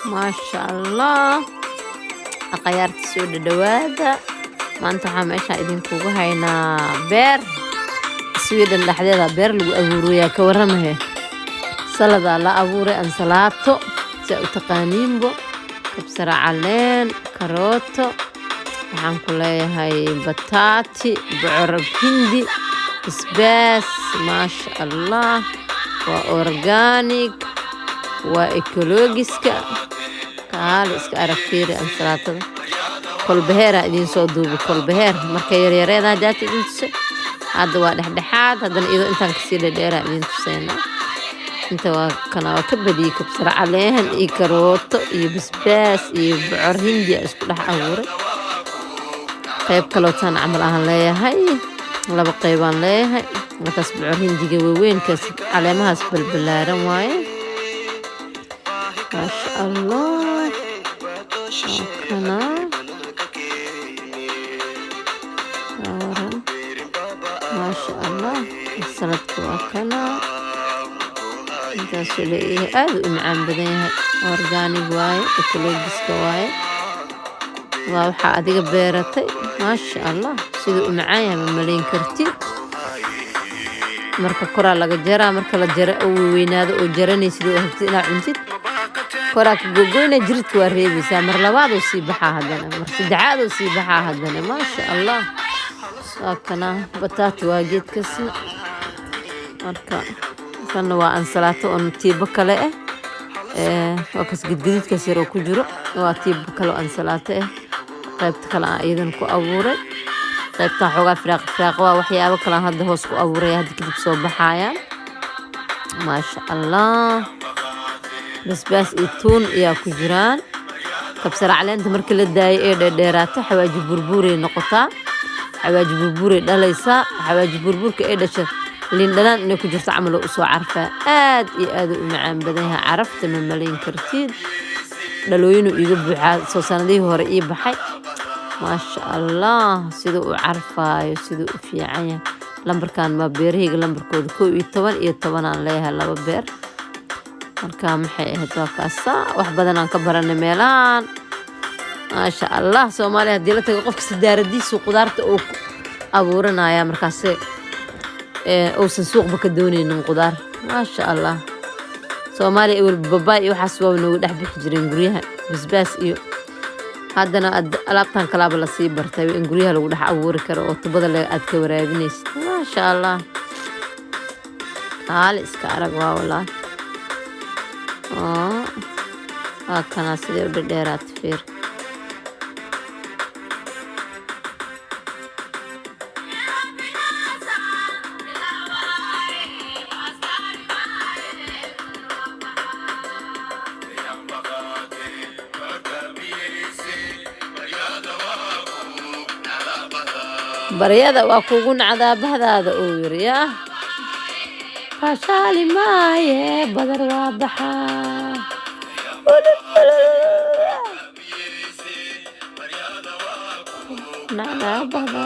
ما شاء الله أخيارت سود الدوادة ما أنت حامشها إذن كوجو هينا بير سويدن لحديدا بير لو أبورو يا كورمه سلطة لا أبوري أنسلاتو تقانين بو كبسر علين كاروتو waxaan ku leeyahay bataati bucurab hindi isbaas maasha allah waa organic waa ecologiska kaal iska arag fiiri ansalaatada kolbeheera idin soo duubo kolbeheer marka yaryareeda daata idin tusay hadda waa dhexdhexaad haddana iyadoo intaan kasii dhadheera idin tusayna inta waa kana waa ka badiyey kabsar caleen iyo karooto iyo basbaas iyo bucur hindi isku dhex abuuray qayb kalootaan camal aan leeyahay laba qaybaan leeyahay markaas bucur hindiga waaweynkaas caleemahaas balbalaaran waaye maasha allah kana maasha allah saladka waa kana intaasuu leeyahay aad u macaan badan yahay organic waaye ecologiska waaye waa waxaa adiga beeratay maasha allah siduu u macaan yahay ma malayn kartid marka koraa laga jaraa marka la jara oo weynaado oo jaranaysid oo habtid inaad cuntid koraa ka gogoyna jiridka waa reebaysaa mar labaad oo sii baxaa haddana mar saddexaad oo sii baxaa haddana maasha allah waa kana bataati waa geedkasna marka kana waa ansalaato oo tiibo kale ah waa kas gidgididkaas yar oo ku jiro waa tiibo kale oo ansalaato ah qaybta kale aan iyadan ku abuuray qaybtan xoogaa firaaq waa waxyaabo kale aan hadda hoos ku abuuray hadda kadib soo baxayaan maasha allah basbaas iyo tuun ayaa ku jiraan kabsar caleenta markii la daayay ee dheeraata xawaaji burburay noqotaa xawaaji burburay dhalaysaa xawaaji burburka ee dhasha liin dhanaan inay ku jirto camal oo soo carfaa aad iyo aad u macaan badan yahay carafta ma malayn kartid dhalooyinu iga buuxaa soo sanadihii hore ii baxay maasha allah siduu u carfaayo siduu u fiican yahay lambarkan ma beerahayga lambarkooda 11 iyo 10 aan leeyahay laba beer marka maxay ahayd waa kaasa wax badan aan ka baranay meelaan maasha allah Soomaaliya hadii la tago qofka sidaaradiisu qudaarta oo abuuranaya markaas uusan suuqba ka doonaynin qudaar maasha allah Soomaaliya iyo babaay iyo waxaas waa noogu dhex bixi jireen guryaha basbaas iyo haddana alaabtan kalaaba la sii bartay in guryaha lagu dhex abuuri karo oo tubada aad ka waraabinaysid maasha allah haal iska arag waa walaa waa kana sidee u dheeraad fiir baryada waa kugu nacdaabahdaada oo yiri yaa fashaali maaye badar waa baxaa nacdaabahda